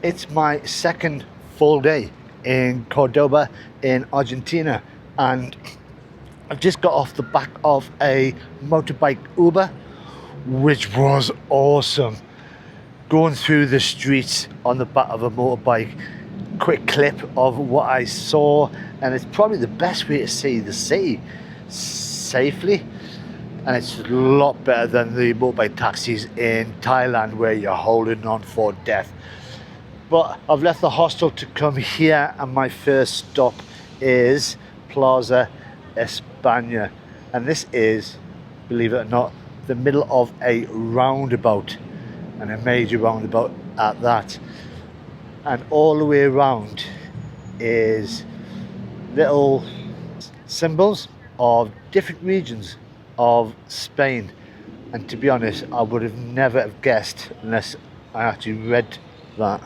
It's my second full day in Cordoba in Argentina, and I've just got off the back of a motorbike Uber, which was awesome. Going through the streets on the back of a motorbike, quick clip of what I saw, and it's probably the best way to see the city safely, and it's a lot better than the motorbike taxis in Thailand where you're holding on for death. But I've left the hostel to come here, and my first stop is Plaza España, and this is, believe it or not, the middle of a roundabout, and a major roundabout at that. And all the way around is little symbols of different regions of Spain, and to be honest, I would have never have guessed unless I actually read that.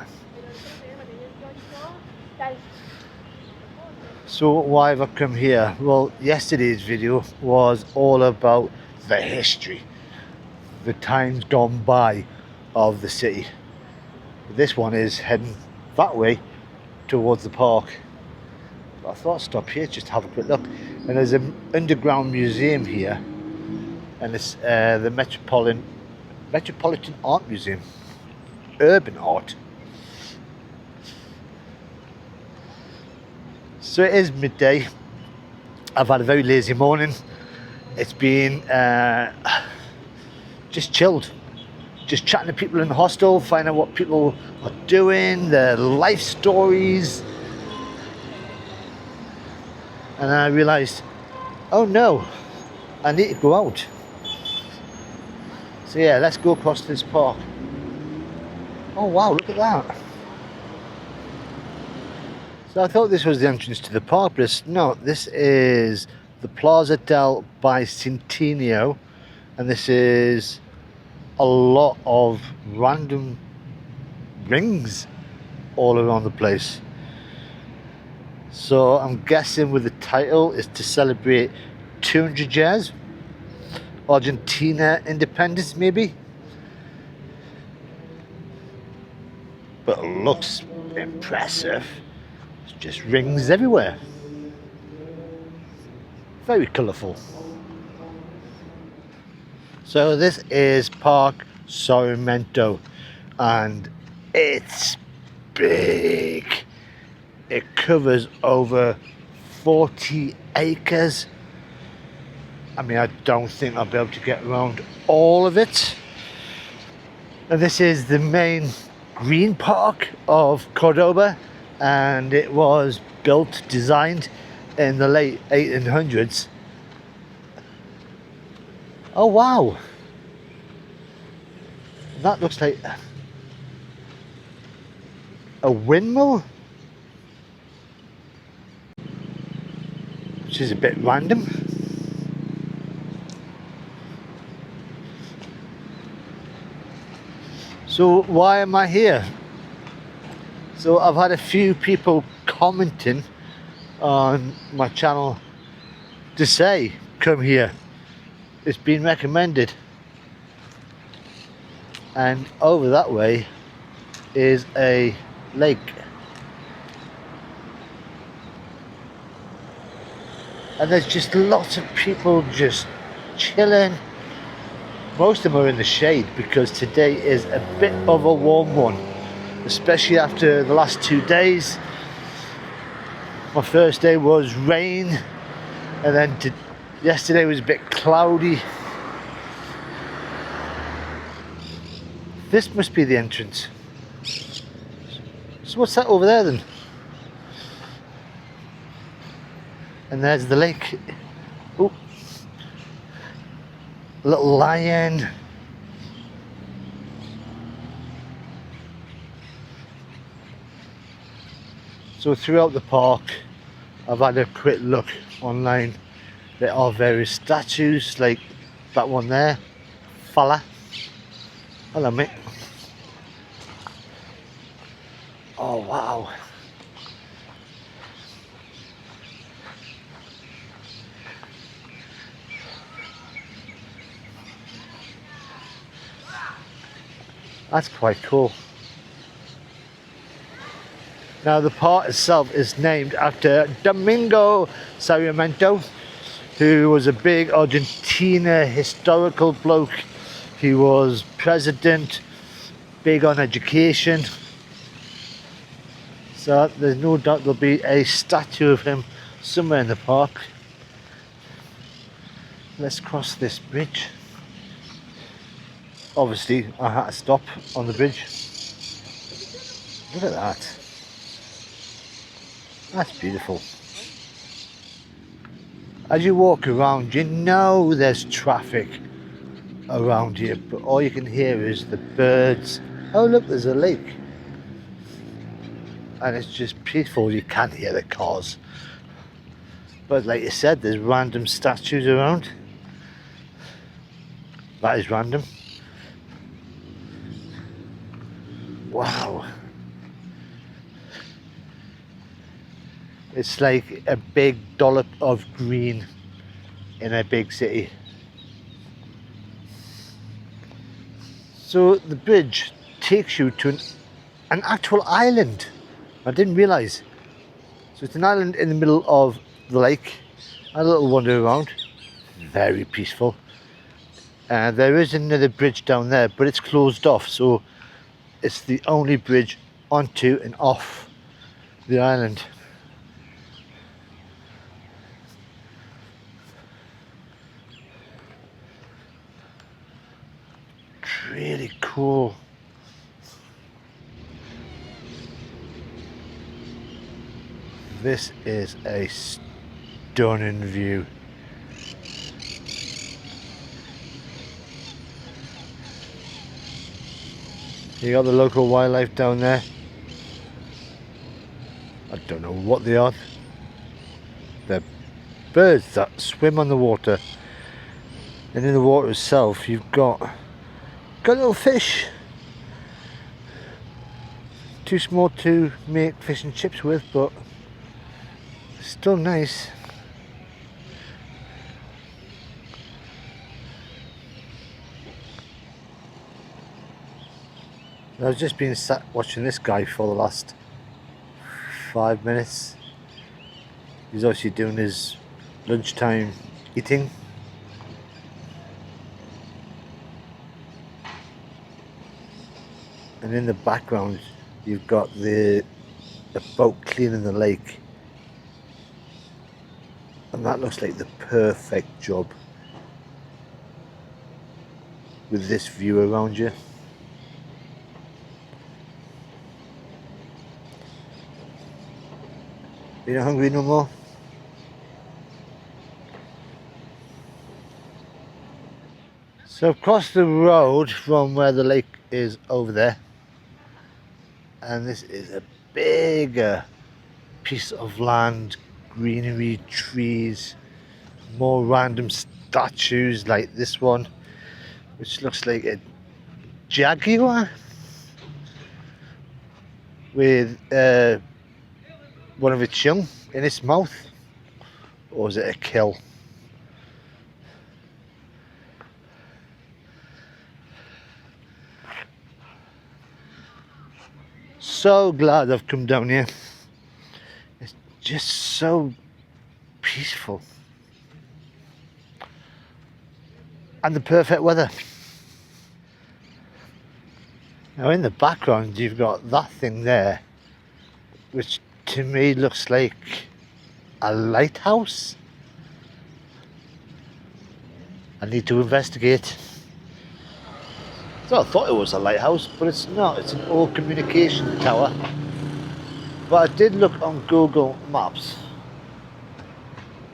So why have I come here? Well, yesterday's video was all about the history, the times gone by of the city. This one is heading that way towards the park. But I thought I'd stop here just to have a quick look. And there's an underground museum here, and it's the Metropolitan Art Museum, urban art. So it is midday. I've had a very lazy morning. It's been just chilled, just chatting to people in the hostel, finding out what people are doing, their life stories. And then I realised, oh no, I need to go out. So yeah, let's go across this park. Oh wow, look at that. So I thought this was the entrance to the park, but it's not. This is the Plaza del Bicentenario, and this is a lot of random rings all around the place. So I'm guessing with the title is to celebrate 200 years Argentina independence, maybe. But it looks impressive. It's just rings everywhere. Very colourful. So this is Parque Sarmiento, and it's big. It covers over 40 acres. I mean, I don't think I'll be able to get around all of it. And this is the main green park of Cordoba, and it was built, designed in the late 1800s. Oh wow, that looks like a windmill, which is a bit random. So why am I here? So I've had a few people commenting on my channel to say, come here, it's been recommended. And over that way is a lake. And there's just lots of people just chilling. Most of them are in the shade because today is a bit of a warm one, especially after the last 2 days. My first day was rain, and then yesterday was a bit cloudy. This must be the entrance. So what's that over there then? And there's the lake. Oh, a little lion. So throughout the park, I've had a quick look online. There are various statues, like that one there, Farol. Hello mate. Oh wow. That's quite cool. Now the park itself is named after Domingo Sarmiento, who was a big Argentina historical bloke. He was president, big on education. So there's no doubt there'll be a statue of him somewhere in the park. Let's cross this bridge. Obviously I had to stop on the bridge. Look at that. That's beautiful. As you walk around, you know there's traffic around here, but all you can hear is the birds. Oh look, there's a lake. And it's just peaceful, you can't hear the cars. But like you said, there's random statues around. That is random. Wow. It's like a big dollop of green in a big city. So the bridge takes you to an actual island. I didn't realise. So it's an island in the middle of the lake. A little wander around. Very peaceful. There is another bridge down there, but it's closed off. So it's the only bridge onto and off the island. Really cool. This is a stunning view. You got the local wildlife down there. I don't know what they are. They're birds that swim on the water. And in the water itself you've got little fish. Too small to make fish and chips with, but still nice. I've just been sat watching this guy for the last 5 minutes. He's obviously doing his lunchtime eating. And in the background you've got the boat cleaning the lake. And that looks like the perfect job with this view around you. You not hungry no more? So across the road from where the lake is over there, and this is a bigger piece of land, greenery, trees, more random statues like this one, which looks like a jaguar with one of its young in its mouth, or is it a kill? So glad I've come down here. It's just so peaceful and the perfect weather. Now in the background you've got that thing there, which to me looks like a lighthouse. I need to investigate. So I thought it was a lighthouse, but it's not. It's an old communication tower. But I did look on Google Maps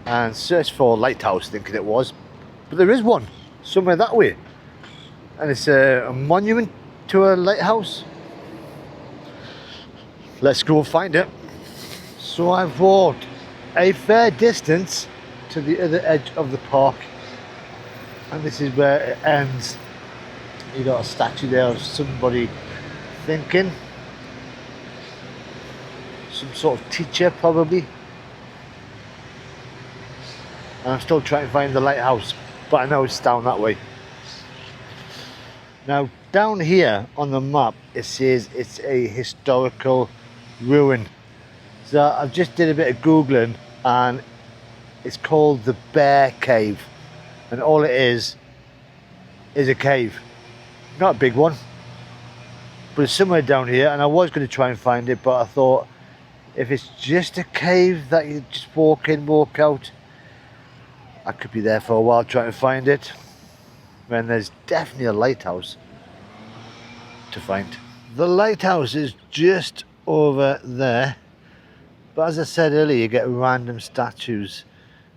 and searched for lighthouse, thinking it was, but there is one somewhere that way, and it's a monument to a lighthouse. Let's go find it. So I've walked a fair distance to the other edge of the park, and this is where it ends. You got a statue there of somebody thinking, some sort of teacher probably. And I'm still trying to find the lighthouse, but I know it's down that way. Now down here on the map it says it's a historical ruin So I've just did a bit of Googling, and it's called the Bear Cave, and all it is a cave. Not a big one, but it's somewhere down here, and I was going to try and find it, but I thought if it's just a cave that you just walk in, walk out, I could be there for a while trying to find it, when there's definitely a lighthouse to find. The lighthouse is just over there, but as I said earlier, you get random statues,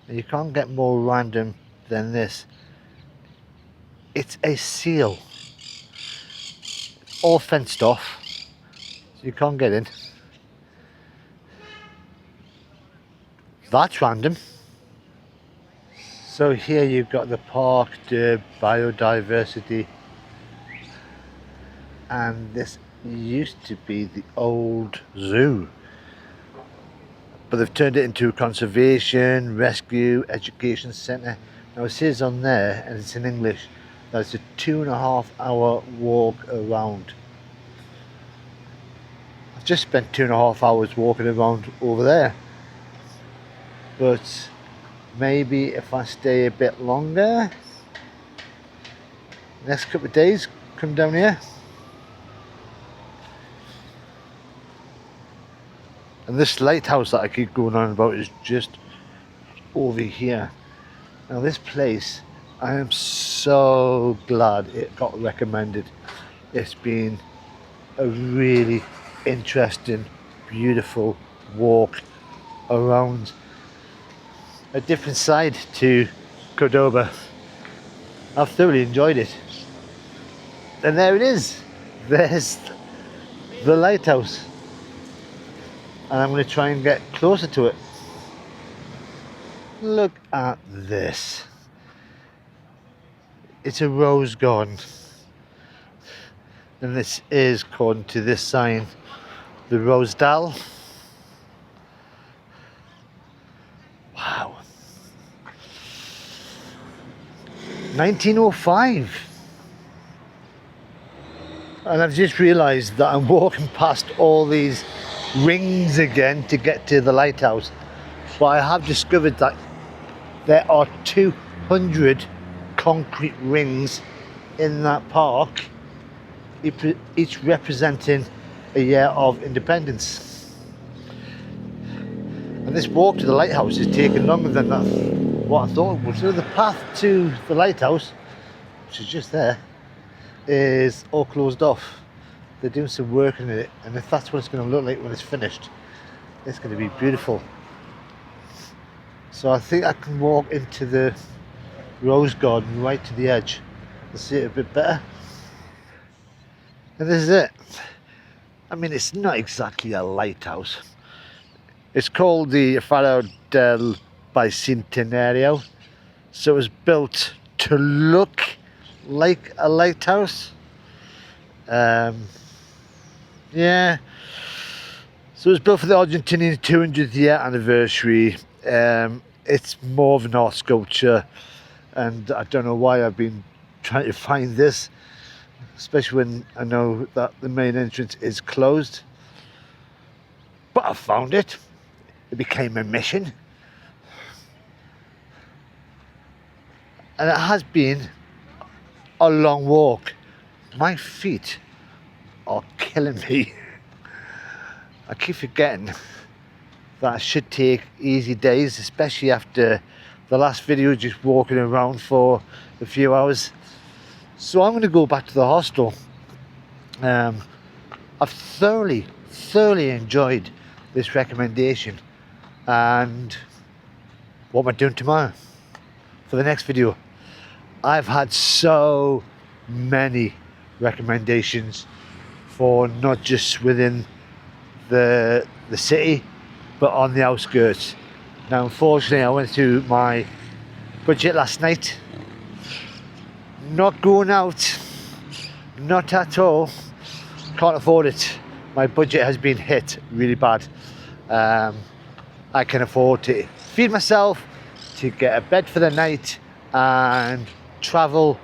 and you can't get more random than this. It's a seal, all fenced off, so you can't get in. That's random. So here you've got the Parc de Biodiversity, and this used to be the old zoo, but they've turned it into a conservation, rescue, education centre. Now it says on there, and it's in English, that it's a 2.5-hour walk around. I've just spent 2.5 hours walking around over there, but maybe if I stay a bit longer, next couple of days, come down here. And this lighthouse that I keep going on about is just over here. Now this place, I am so glad it got recommended. It's been a really interesting, beautiful walk around a different side to Cordoba. I've thoroughly enjoyed it. And there it is. There's the lighthouse. And I'm going to try and get closer to it. Look at this. It's a rose garden. And this is, according to this sign, the Rose Dal. Wow. 1905. And I've just realised that I'm walking past all these rings again to get to the lighthouse, but I have discovered that there are 200 concrete rings in that park, each representing a year of independence. And this walk to the lighthouse is taking longer than what I thought it would. So the path to the lighthouse, which is just there, is all closed off. They're doing some work in it, and if that's what it's going to look like when it's finished, it's going to be beautiful. So I think I can walk into the rose garden right to the edge and see it a bit better. And this is it. I mean, it's not exactly a lighthouse. It's called the Farol del Bicentenario, so it was built to look like a lighthouse. Yeah, so it was built for the Argentinian 200th year anniversary. It's more of an art sculpture, and I don't know why I've been trying to find this, especially when I know that the main entrance is closed. But I found it. It became a mission, and it has been a long walk. My feet are killing me. I keep forgetting that I should take easy days, especially after the last video just walking around for a few hours. So I'm going to go back to the hostel. I've thoroughly enjoyed this recommendation, and what am I doing tomorrow for the next video? I've had so many recommendations for not just within the city, but on the outskirts. Now unfortunately I went through my budget last night. Not going out, not at all. Can't afford it. My budget has been hit really bad. I can afford to feed myself, to get a bed for the night, and travel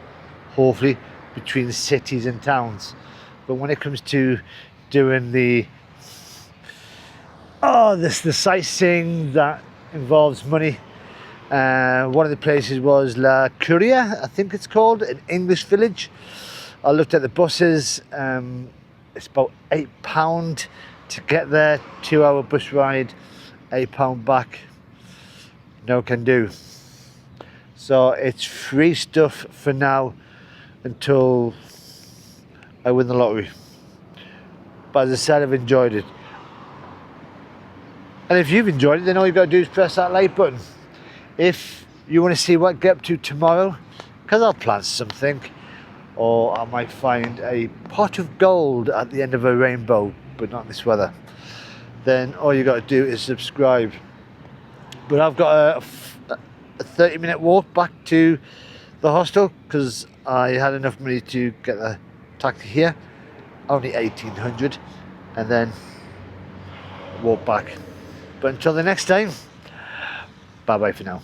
hopefully between the cities and towns. But when it comes to doing the Oh, this the sightseeing that involves money. One of the places was La Curia, I think it's called, an English village. I looked at the buses. It's about £8 to get there, 2-hour bus ride, £8 back. No can do. So it's free stuff for now until I win the lottery. But as I said, I've enjoyed it. And if you've enjoyed it, then all you've got to do is press that like button. If you want to see what I get up to tomorrow, because I'll plan something, or I might find a pot of gold at the end of a rainbow, but not in this weather, then all you got to do is subscribe. But I've got a 30-minute walk back to the hostel because I had enough money to get the taxi here, only 1,800, and then walk back. But until the next time, bye bye for now.